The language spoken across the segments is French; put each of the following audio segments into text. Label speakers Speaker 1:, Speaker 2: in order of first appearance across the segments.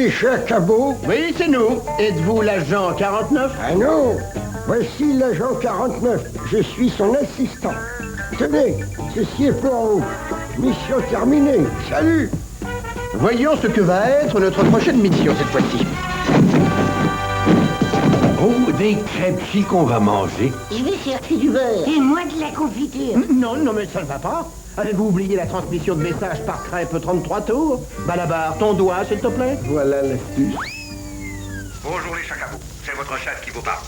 Speaker 1: les Cabot?
Speaker 2: Oui, c'est nous. Êtes-vous l'agent 49?
Speaker 1: Ah non, voici l'agent 49. Je suis son assistant. Tenez, ceci est pour vous. Mission terminée. Salut.
Speaker 2: Voyons ce que va être notre prochaine mission cette fois-ci.
Speaker 3: Oh, des crêpes-ci qu'on va manger.
Speaker 4: Je vais chercher du beurre. Et moi de la confiture.
Speaker 2: Non, mais ça ne va pas. Avez-vous oublié la transmission de messages par crêpe 33 tours? Balabar, ton doigt, s'il te plaît.
Speaker 1: Voilà l'astuce.
Speaker 5: Bonjour les Chacabos, c'est votre chef qui vous parle.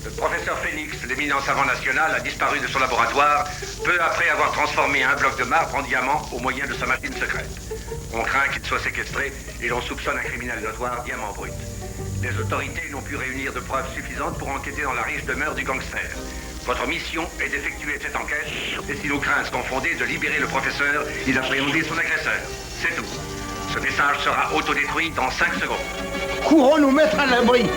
Speaker 5: Le professeur Phoenix, l'éminent savant national, a disparu de son laboratoire peu après avoir transformé un bloc de marbre en diamant au moyen de sa machine secrète. On craint qu'il soit séquestré et l'on soupçonne un criminel notoire, Diamant Brut. Les autorités n'ont pu réunir de preuves suffisantes pour enquêter dans la riche demeure du gangster. Votre mission est d'effectuer cette enquête et si nos craintes sont fondées, de libérer le professeur et d'appréhender son agresseur. C'est tout. Ce message sera autodétruit dans 5 secondes.
Speaker 2: Courons nous mettre à l'abri.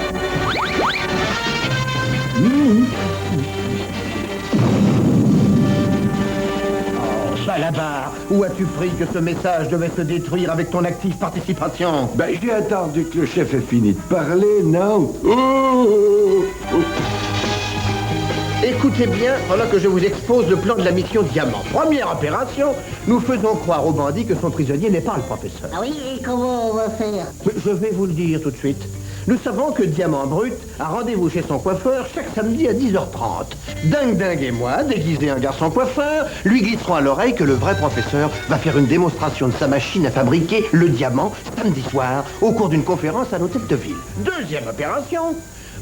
Speaker 2: Balabar, où as-tu pris que ce message devait se détruire avec ton active participation?
Speaker 3: Ben, j'ai attendu que le chef ait fini de parler, non? Oh!
Speaker 2: Écoutez bien, pendant que je vous expose le plan de la mission Diamant. Première opération, nous faisons croire au bandit que son prisonnier n'est pas le professeur.
Speaker 4: Ah oui, et comment on va faire?
Speaker 2: Mais je vais vous le dire tout de suite. Nous savons que Diamant Brut a rendez-vous chez son coiffeur chaque samedi à 10h30. Dingue et moi, déguisés en garçon coiffeur, lui glisserons à l'oreille que le vrai professeur va faire une démonstration de sa machine à fabriquer le diamant samedi soir au cours d'une conférence à l'hôtel de ville. Deuxième opération,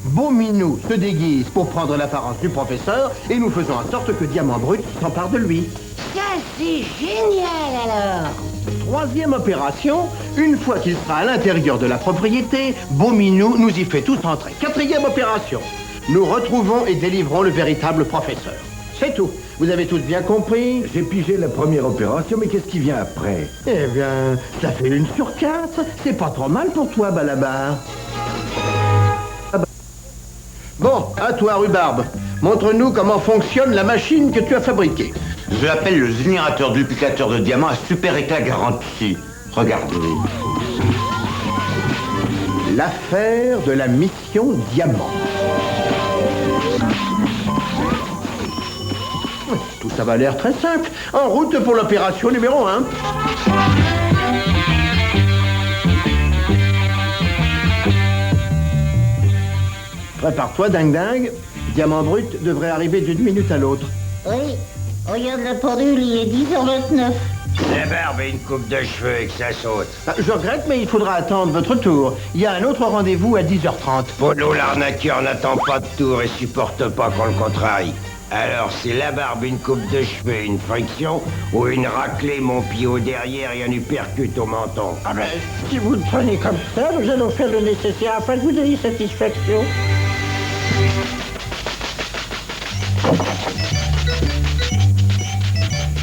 Speaker 2: Beauminou se déguise pour prendre l'apparence du professeur et nous faisons en sorte que Diamant Brut s'empare de lui.
Speaker 4: Ça, c'est génial, alors.
Speaker 2: Troisième opération, une fois qu'il sera à l'intérieur de la propriété, Beauminou nous y fait tous entrer. Quatrième opération, nous retrouvons et délivrons le véritable professeur. C'est tout. Vous avez tous bien compris?
Speaker 3: J'ai pigé la première opération, mais qu'est-ce qui vient après?
Speaker 2: Eh bien, ça fait 1 sur 4. C'est pas trop mal pour toi, Balabar. Bon, à toi, Rhubarbe. Montre-nous comment fonctionne la machine que tu as fabriquée.
Speaker 6: Je l'appelle le générateur duplicateur de diamants à super éclat garanti. Regardez.
Speaker 2: L'affaire de la mission Diamant. Tout ça va l'air très simple. En route pour l'opération numéro 1. Prépare-toi, dingue. Diamant Brut devrait arriver d'une minute à l'autre.
Speaker 4: Oui, regarde la pendule, il est 10h29.
Speaker 7: La barbe et une coupe de cheveux et que ça saute.
Speaker 2: Je regrette, mais il faudra attendre votre tour. Il y a un autre rendez-vous à 10h30.
Speaker 7: Pono l'arnaqueur n'attend pas de tour et supporte pas qu'on le contrarie. Alors c'est la barbe, une coupe de cheveux et une friction, ou une raclée, mon pied au derrière et un uppercut au menton.
Speaker 2: Ah ben, si vous le prenez comme ça, nous allons faire le nécessaire afin que vous ayez satisfaction.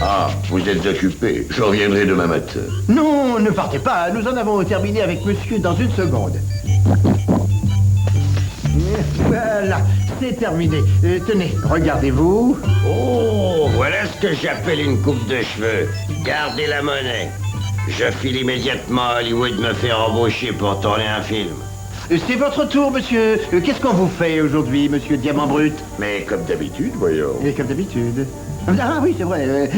Speaker 6: Ah, vous êtes occupé. Je reviendrai demain matin.
Speaker 2: Non, ne partez pas. Nous en avons terminé avec monsieur dans 1 seconde. Voilà, c'est terminé. Tenez, regardez-vous.
Speaker 7: Oh, voilà ce que j'appelle une coupe de cheveux. Gardez la monnaie. Je file immédiatement à Hollywood me faire embaucher pour tourner un film.
Speaker 2: C'est votre tour, monsieur. Qu'est-ce qu'on vous fait aujourd'hui, monsieur Diamant Brut?
Speaker 6: Mais comme d'habitude, voyons.
Speaker 2: Et comme d'habitude. Ah oui, c'est vrai,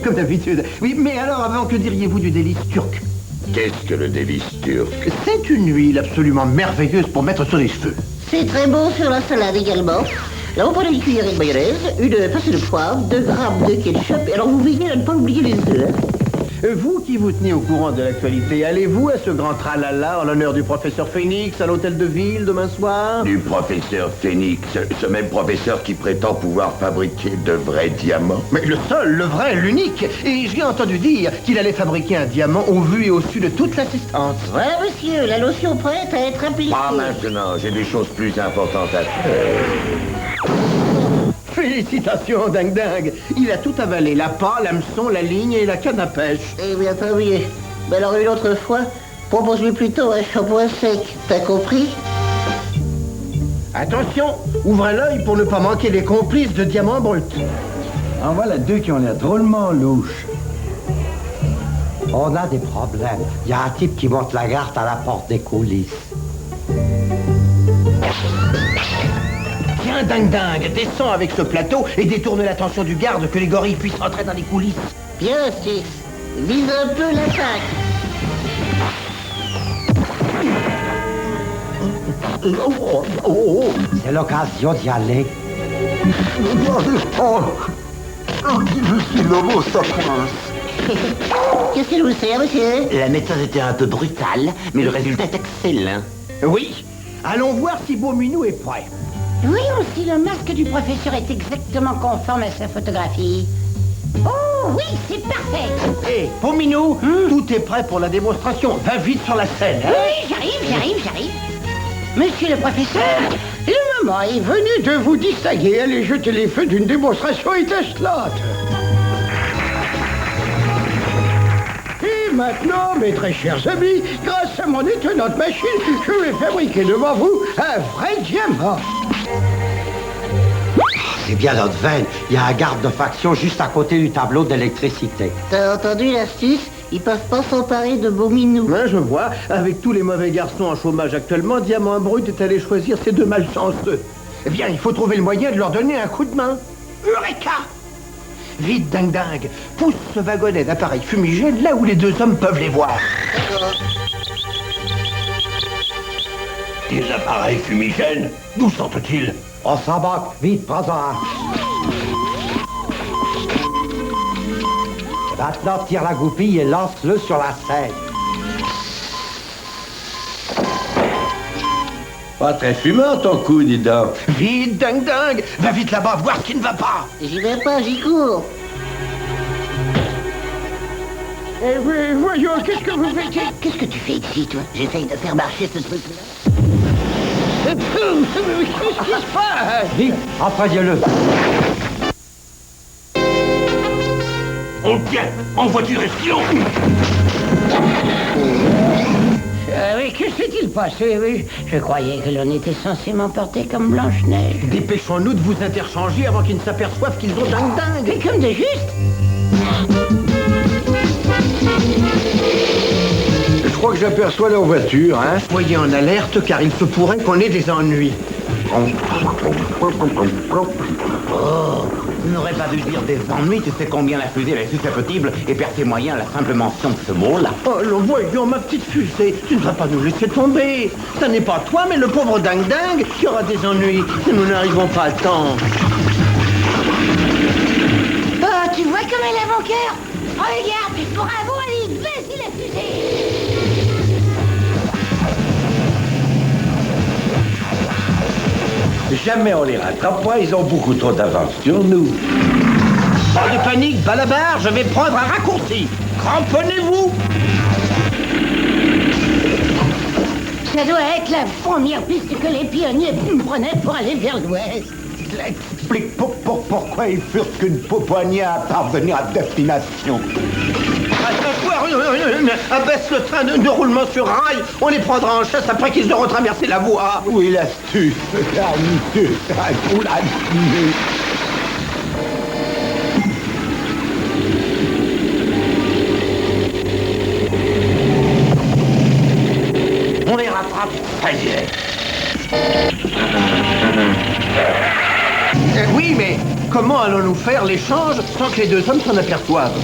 Speaker 2: comme d'habitude. Oui, mais alors, avant, que diriez-vous du délice turc?
Speaker 6: Qu'est-ce que le délice turc?
Speaker 2: C'est une huile absolument merveilleuse pour mettre sur les cheveux.
Speaker 4: C'est très bon sur la salade également. Là, vous prenez une cuillerée de mayonnaise, une pincée de poivre, 2 grammes de ketchup. Et alors, vous veillez à ne pas oublier les œufs.
Speaker 2: Vous qui vous tenez au courant de l'actualité, allez-vous à ce grand tralala en l'honneur du professeur Phoenix à l'hôtel de ville demain soir?
Speaker 6: Du professeur Phoenix, ce même professeur qui prétend pouvoir fabriquer de vrais diamants.
Speaker 2: Mais le seul, le vrai, l'unique. Et j'ai entendu dire qu'il allait fabriquer un diamant au vu et au su de toute l'assistance.
Speaker 4: Voilà, monsieur, la lotion prête à être appliquée.
Speaker 6: Pas maintenant, j'ai des choses plus importantes à faire.
Speaker 2: Félicitations, dingue. Il a tout avalé, la pâle, l'hameçon, la ligne et la canne à pêche.
Speaker 4: Eh bien, tant mieux. Mais alors, une autre fois, propose-lui plutôt un shampoing sec. T'as compris?
Speaker 2: Attention, ouvrez l'œil pour ne pas manquer les complices de Diamant Brut.
Speaker 3: En voilà 2 qui ont l'air drôlement louches.
Speaker 7: On a des problèmes. Il y a un type qui monte la garde à la porte des coulisses.
Speaker 2: Tiens, dingue, descends avec ce plateau et détourne l'attention du garde que les gorilles puissent entrer dans les coulisses.
Speaker 4: Bien, Six. Vise un peu l'attaque.
Speaker 7: C'est l'occasion d'y aller.
Speaker 4: Qu'est-ce que vous savez, monsieur?
Speaker 8: La méthode était un peu brutale, mais le résultat est excellent.
Speaker 2: Oui, allons voir si Beauminou est prêt.
Speaker 9: Voyons si le masque du professeur est exactement conforme à sa photographie. Oh oui, c'est parfait.
Speaker 2: Hé, Beauminou, tout est prêt pour la démonstration. Va vite sur la scène. Hein?
Speaker 9: Oui, j'arrive. Monsieur le professeur, le moment est venu
Speaker 1: De vous distinguer, allez jeter les feux d'une démonstration étincelante. Et maintenant, mes très chers amis, grâce à mon étonnante machine, je vais fabriquer devant vous un vrai diamant.
Speaker 7: C'est bien notre veine. Il y a un garde de faction juste à côté du tableau d'électricité.
Speaker 4: T'as entendu l'astuce? Ils peuvent pas s'emparer de Beauminou.
Speaker 2: Ouais, je vois. Avec tous les mauvais garçons en chômage actuellement, Diamant Brut est allé choisir ces deux malchanceux. Eh bien, il faut trouver le moyen de leur donner un coup de main. Eureka! Vite, dingue, pousse ce wagonnet d'appareil fumigène là où les deux hommes peuvent les voir.
Speaker 6: Des appareils fumigènes? D'où sortent-ils?
Speaker 7: On s'en bat. Vite, prends-en un. Maintenant, tire la goupille et lance-le sur la scène.
Speaker 3: Pas très fumant ton coup, dis donc.
Speaker 2: Vite, dingue, va vite là-bas voir ce qui ne va pas.
Speaker 4: J'y vais pas, j'y cours.
Speaker 1: Voyons, qu'est-ce que vous faites?
Speaker 4: Qu'est-ce que tu fais ici, toi? J'essaye de faire marcher ce truc-là.
Speaker 1: Qu'est-ce qui se passe?
Speaker 7: Vite, employez-le.
Speaker 6: On vient! Envoie-tu Silon!
Speaker 9: Oui, que s'est-il passé, oui? Je croyais que l'on était censé m'emporter comme Blanche-Neige.
Speaker 2: Dépêchons-nous de vous interchanger avant qu'ils ne s'aperçoivent qu'ils ont dingue.
Speaker 9: Mais comme de juste.
Speaker 3: Je crois que j'aperçois leur voiture, hein.
Speaker 2: Soyez en alerte car il se pourrait qu'on ait des ennuis.
Speaker 8: Oh, tu n'aurais pas dû dire des ennuis, tu sais combien la fusée est susceptible et perd ses moyens à la simple mention de ce mot-là.
Speaker 2: Oh, le voyons, ma petite fusée, tu ne vas pas nous laisser tomber. Ce n'est pas toi, mais le pauvre dingue qui aura des ennuis si nous n'arrivons pas à temps.
Speaker 9: Oh, tu vois comme elle a mon cœur? Regarde, bravo, allez, vas-y la fusée.
Speaker 3: Jamais on les rattrape pas, ils ont beaucoup trop d'avance sur nous.
Speaker 2: Pas de panique, Balabar, je vais prendre un raccourci. Cramponnez-vous.
Speaker 9: Ça doit être la première piste que les pionniers prenaient pour aller vers l'ouest.
Speaker 6: Explique pourquoi ils furent qu'une pouponnière à parvenir à destination.
Speaker 2: Abaisse le train de roulement sur rail. On les prendra en chasse après qu'ils auront traversé la voie.
Speaker 6: Oui, l'astuce,
Speaker 8: On les rattrape, ça y est.
Speaker 2: Oui, mais comment allons-nous faire l'échange sans que les deux hommes s'en aperçoivent?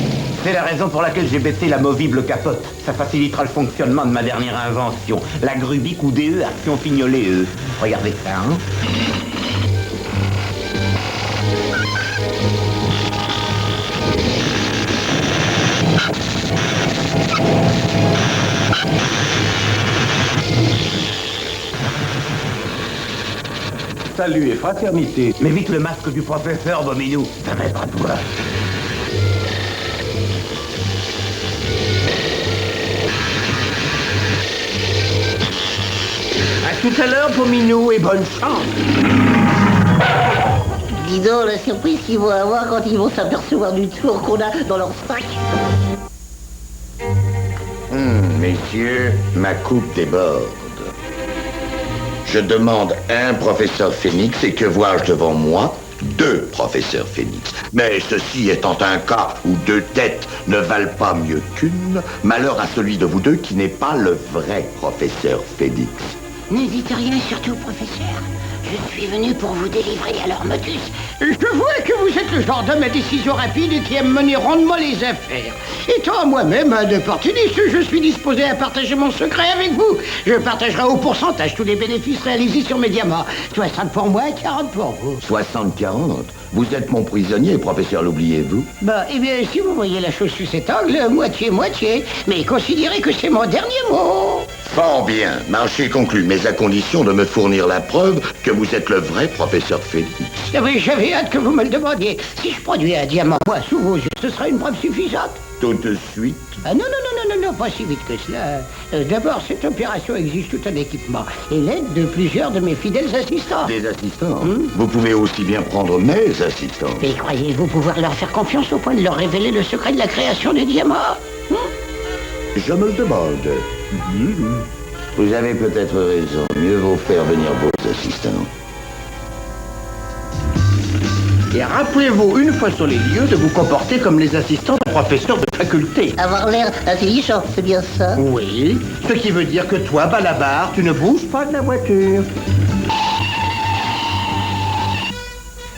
Speaker 8: C'est la raison pour laquelle j'ai baissé la movible capote. Ça facilitera le fonctionnement de ma dernière invention. La Grubic ou DE action fignolet E. Regardez ça, hein.
Speaker 3: Salut et fraternité.
Speaker 8: Mais vite le masque du professeur, Beauminou. Ça va être à toi.
Speaker 2: À tout à l'heure, Beauminou, et bonne chance.
Speaker 4: Dis donc, la surprise qu'ils vont avoir quand ils vont s'apercevoir du tour qu'on a dans leur sac.
Speaker 6: Messieurs, ma coupe déborde. Je demande un professeur Phénix et que vois-je devant moi? 2 professeurs Phénix. Mais ceci étant un cas où 2 têtes ne valent pas mieux qu'une, malheur à celui de vous deux qui n'est pas le vrai professeur Phénix.
Speaker 9: N'hésitez rien, surtout, professeur. Je suis venu pour vous délivrer à leur motus.
Speaker 10: Je vois que vous êtes le genre d'homme à décision rapide et qui aime mener rondement les affaires. Étant moi-même un opportuniste, je suis disposé à partager mon secret avec vous. Je partagerai au pourcentage tous les bénéfices réalisés sur mes diamants. 60 pour moi, 40 pour vous.
Speaker 6: 60-40. Vous êtes mon prisonnier, professeur, l'oubliez-vous?
Speaker 10: Eh bien, si vous voyez la chose sous cet angle, moitié-moitié. Mais considérez que c'est mon dernier mot.
Speaker 6: Fort bien, marché conclu, mais à condition de me fournir la preuve que vous êtes le vrai professeur Phénix.
Speaker 10: Oui, j'avais hâte que vous me le demandiez. Si je produis un diamant, moi, sous vos yeux, ce sera une preuve suffisante.
Speaker 6: Tout de suite?
Speaker 10: Ah non, pas si vite que cela. D'abord, cette opération exige tout un équipement et l'aide de plusieurs de mes fidèles assistants.
Speaker 6: Des assistants? Vous pouvez aussi bien prendre mes assistants.
Speaker 10: Et croyez-vous pouvoir leur faire confiance au point de leur révéler le secret de la création des diamants?
Speaker 6: Je me le demande. Vous avez peut-être raison. Mieux vaut faire venir vos assistants.
Speaker 2: Et rappelez-vous, une fois sur les lieux, de vous comporter comme les assistants d'un professeur de faculté.
Speaker 4: Avoir l'air intelligent, c'est bien ça?
Speaker 2: Oui, ce qui veut dire que toi, Balabar, tu ne bouges pas de la voiture.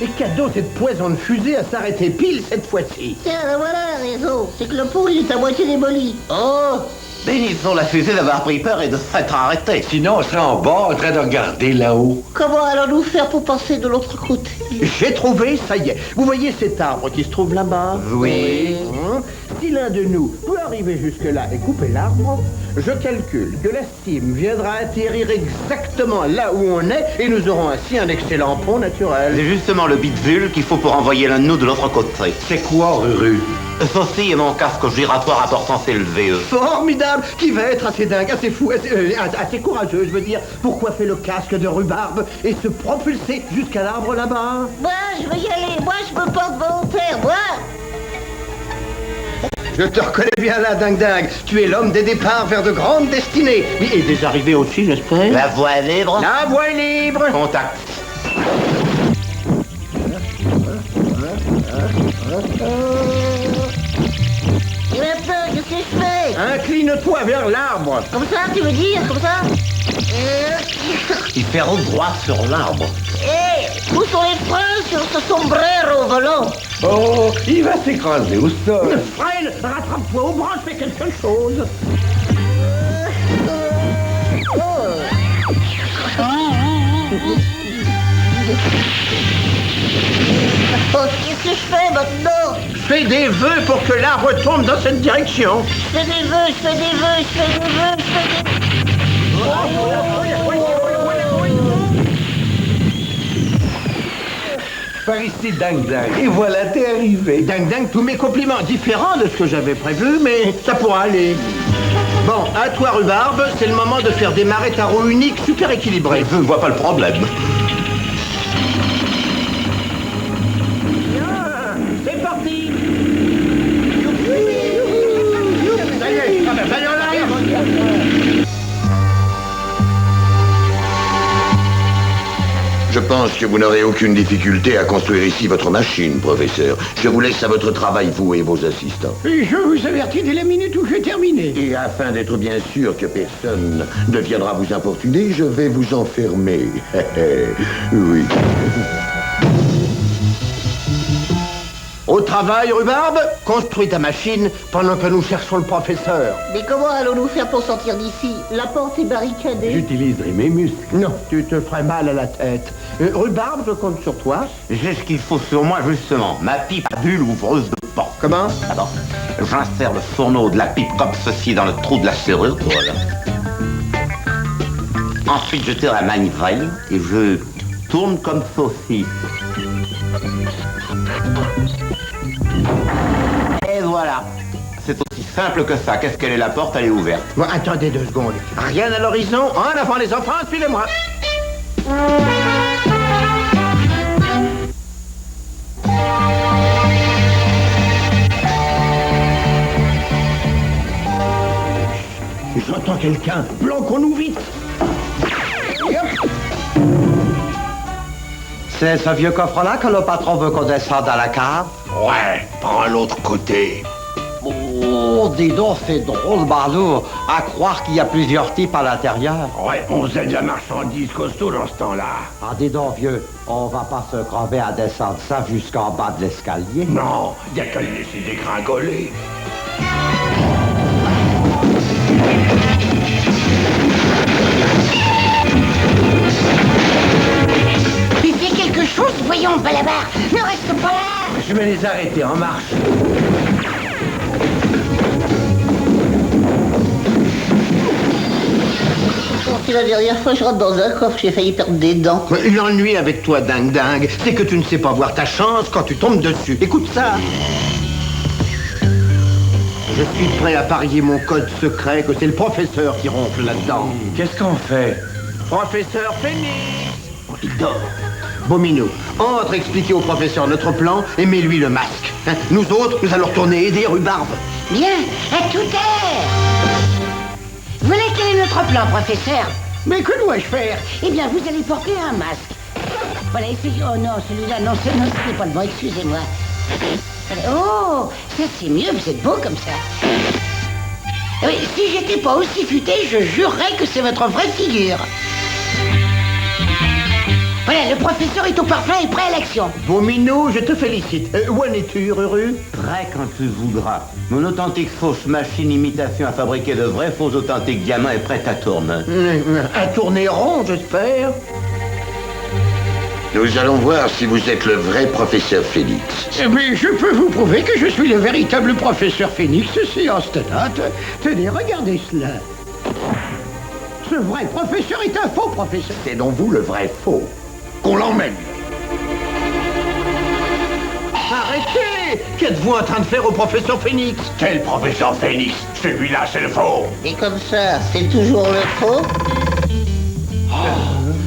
Speaker 2: Et cadeau cette poison de fusée à s'arrêter pile cette fois-ci.
Speaker 4: Tiens, voilà la raison. C'est que le pont, il est à moitié démoli.
Speaker 8: Oh, bénissons la fusée d'avoir pris peur et de s'être arrêtée.
Speaker 3: Sinon, on serait en bas en train de regarder là-haut.
Speaker 4: Comment allons-nous faire pour passer de l'autre côté?
Speaker 2: J'ai trouvé, ça y est. Vous voyez cet arbre qui se trouve là-bas?
Speaker 8: Oui.
Speaker 2: Si l'un de nous peut arriver jusque-là et couper l'arbre, je calcule que la cime viendra atterrir exactement là où on est et nous aurons ainsi un excellent pont naturel.
Speaker 8: C'est justement le bideville qu'il faut pour envoyer l'un de nous de l'autre côté.
Speaker 3: C'est quoi, Ruru?
Speaker 8: Ceci est mon casque giratoire à portance élevée.
Speaker 2: Formidable! Qui va être assez dingue, assez fou, assez courageux, je veux dire, pour coiffer le casque de rhubarbe et se propulser jusqu'à l'arbre là-bas?
Speaker 4: Moi, je veux y aller. Moi, je me porte volontaire. Moi!
Speaker 2: Je te reconnais bien là, dingue. Tu es l'homme des départs vers de grandes destinées. Oui, et des arrivées aussi, j'espère.
Speaker 8: La voie est libre.
Speaker 2: La voie est libre.
Speaker 8: Contact.
Speaker 4: Et maintenant, qu'est-ce que je fais?
Speaker 2: Incline-toi vers l'arbre.
Speaker 4: Comme ça, tu veux dire? Comme ça?
Speaker 8: Il fait route droite sur l'arbre.
Speaker 4: Hé! Où sont les freins sur ce sombrero volant?
Speaker 3: Oh, il va s'écraser au sol.
Speaker 2: Freine, rattrape-toi aux branches, fais quelque chose.
Speaker 4: Oh, qu'est-ce que je fais maintenant?
Speaker 2: Fais des vœux pour que l'arbre tombe dans cette direction.
Speaker 4: Je fais des vœux, je fais des vœux, je fais des vœux, je fais des...
Speaker 3: Par ici, Dang. Et voilà, t'es arrivé.
Speaker 2: Dingue, tous mes compliments, différents de ce que j'avais prévu, mais ça pourra aller. Bon, à toi, Rhubarbe, c'est le moment de faire démarrer ta roue unique super équilibrée.
Speaker 8: Je ne vois pas le problème.
Speaker 2: C'est parti. Ça y est, on arrive.
Speaker 6: Je pense que vous n'aurez aucune difficulté à construire ici votre machine, professeur. Je vous laisse à votre travail, vous et vos assistants.
Speaker 10: Et je vous avertis dès la minute où j'ai terminé.
Speaker 6: Et afin d'être bien sûr que personne ne viendra vous importuner, je vais vous enfermer. Oui.
Speaker 2: Au travail, Rhubarbe, construis ta machine pendant que nous cherchons le professeur.
Speaker 4: Mais comment allons-nous faire pour sortir d'ici? La porte est barricadée.
Speaker 3: J'utiliserai mes muscles.
Speaker 2: Non, tu te ferais mal à la tête. Rhubarbe, je compte sur toi.
Speaker 8: J'ai ce qu'il faut sur moi, justement. Ma pipe à bulle ouvreuse de porte.
Speaker 2: Comment?
Speaker 8: Attends. J'insère le fourneau de la pipe comme ceci dans le trou de la serrure. Voilà. Ensuite, je tire la manivelle et je tourne comme ceci. Et voilà. C'est aussi simple que ça. Qu'est-ce qu'elle est la porte? Elle est ouverte.
Speaker 2: Bon, attendez 2 secondes. Rien à l'horizon. En avant les enfants, suivez-moi. J'entends quelqu'un. Planquons-nous vite.
Speaker 7: C'est ce vieux coffre-là que le patron veut qu'on descende à la cave?
Speaker 3: Ouais, prends l'autre côté.
Speaker 7: Oh, dis donc, c'est drôle, Barlow, à croire qu'il y a plusieurs types à l'intérieur.
Speaker 3: Ouais, on faisait de la marchandise costaud dans ce temps-là.
Speaker 7: Ah, dis donc, vieux, on va pas se crever à descendre ça jusqu'en bas de l'escalier.
Speaker 3: Non, y a qu'à le laisser dégringoler.
Speaker 9: Mais fais quelque chose, voyons, Balabar. Ne reste pas là.
Speaker 2: Je vais les arrêter en marche.
Speaker 4: C'est la dernière fois que je rentre dans un coffre, j'ai failli perdre des dents.
Speaker 2: L'ennui avec toi, dingue, c'est que tu ne sais pas voir ta chance quand tu tombes dessus. Écoute ça. Je suis prêt à parier mon code secret que c'est le professeur qui ronfle là-dedans.
Speaker 3: Qu'est-ce qu'on fait?
Speaker 2: Professeur Phénix! Il dort. Bomino, entre expliquer au professeur notre plan et mets-lui le masque. Hein, nous autres, nous allons retourner aider Rhubarbe.
Speaker 9: Bien, à tout à l'heure. Voilà quel est notre plan, professeur.
Speaker 10: Mais que dois-je faire?
Speaker 9: Eh bien, vous allez porter un masque. Voilà, essayez. Oh non, celui-là, non, ce n'est pas le bon, excusez-moi. Oh, ça c'est mieux, vous êtes beau comme ça. Oui, si j'étais pas aussi futé, je jurerais que c'est votre vraie figure. Voilà, le professeur est au parfum et prêt à l'action.
Speaker 2: Bomino, je te félicite. Où en es-tu, Ruru?
Speaker 8: Prêt quand tu voudras. Mon authentique fausse machine imitation à fabriquer de vrais faux authentiques diamants est prête à tourner.
Speaker 2: À tourner rond, j'espère.
Speaker 6: Nous allons voir si vous êtes le vrai professeur Phénix.
Speaker 10: Mais je peux vous prouver que je suis le véritable professeur Phénix, séance tenante. Tenez, regardez cela. Ce vrai professeur est un faux professeur.
Speaker 6: C'est donc vous le vrai faux. Qu'on l'emmène.
Speaker 2: Arrêtez! Qu'êtes-vous en train de faire au professeur Phénix?
Speaker 3: Quel professeur Phénix? Celui-là, c'est le faux.
Speaker 4: Et comme ça, c'est toujours le faux?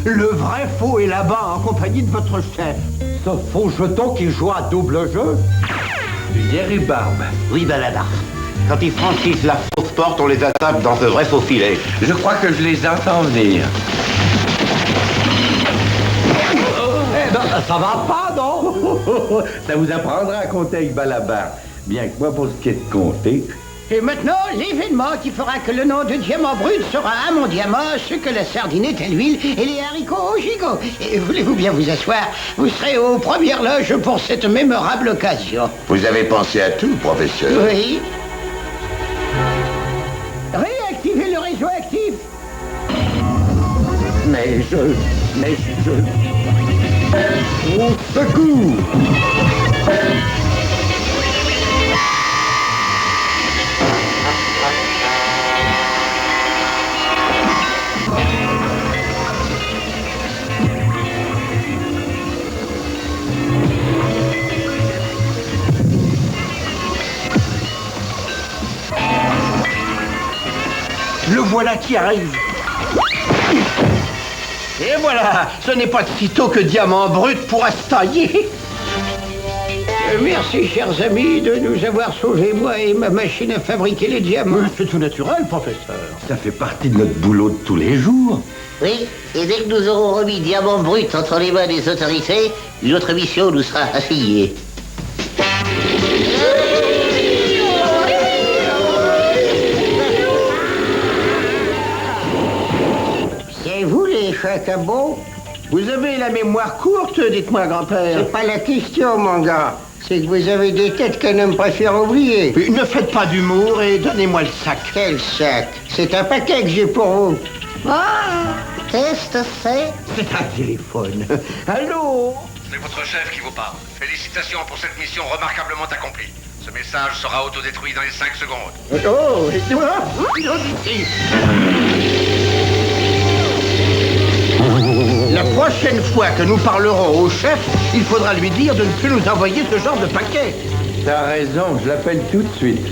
Speaker 2: Le vrai faux est là-bas en compagnie de votre chef.
Speaker 7: Ce faux jeton qui joue à double jeu?
Speaker 3: Bien Rhubarbe.
Speaker 8: Oui, Balabar. Quand ils franchissent la fausse porte, on les attaque dans ce vrai faux filet.
Speaker 3: Je crois que je les entends venir.
Speaker 7: Eh ben, ça va pas, non?
Speaker 3: Ça vous apprendra à compter avec Balabar. Bien que moi, pour ce qui est de compter...
Speaker 10: Et maintenant, l'événement qui fera que le nom de diamant brut sera à mon diamant, ce que la sardinette à l'huile et les haricots au gigot. Et voulez-vous bien vous asseoir? Vous serez aux premières loges pour cette mémorable occasion.
Speaker 6: Vous avez pensé à tout, professeur.
Speaker 10: Oui. Réactivez le réseau actif.
Speaker 3: Mais je... Au secours!
Speaker 2: Le voilà qui arrive. Et voilà, ce n'est pas de sitôt que Diamant Brut pourra se tailler.
Speaker 10: Merci, chers amis, de nous avoir sauvés, moi et ma machine à fabriquer les diamants.
Speaker 2: C'est tout naturel, professeur.
Speaker 3: Ça fait partie de notre boulot de tous les jours.
Speaker 4: Oui, et dès que nous aurons remis diamant brut entre les mains des autorités, notre mission nous sera assignée.
Speaker 1: C'est vous les chacabots?
Speaker 2: Vous avez la mémoire courte, dites-moi, grand-père.
Speaker 1: C'est pas la question, mon gars. C'est que vous avez des têtes qu'un homme préfère oublier.
Speaker 2: Ne faites pas d'humour et donnez-moi le sac.
Speaker 1: Quel sac? C'est un paquet que j'ai pour vous.
Speaker 4: Ah, qu'est-ce que c'est?
Speaker 2: C'est un téléphone. Allô?
Speaker 5: C'est votre chef qui vous parle. Félicitations pour cette mission remarquablement accomplie. Ce message sera autodétruit dans les 5 secondes.
Speaker 2: Oh, ici. La prochaine fois que nous parlerons au chef, il faudra lui dire de ne plus nous envoyer ce genre de paquet.
Speaker 3: T'as raison, je l'appelle tout de suite.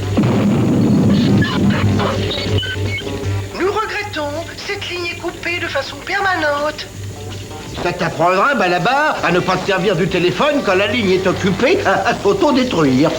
Speaker 11: Nous regrettons, cette ligne est coupée de façon permanente.
Speaker 2: Ça t'apprendra, Balabar, à ne pas te servir du téléphone quand la ligne est occupée à s'auto-détruire.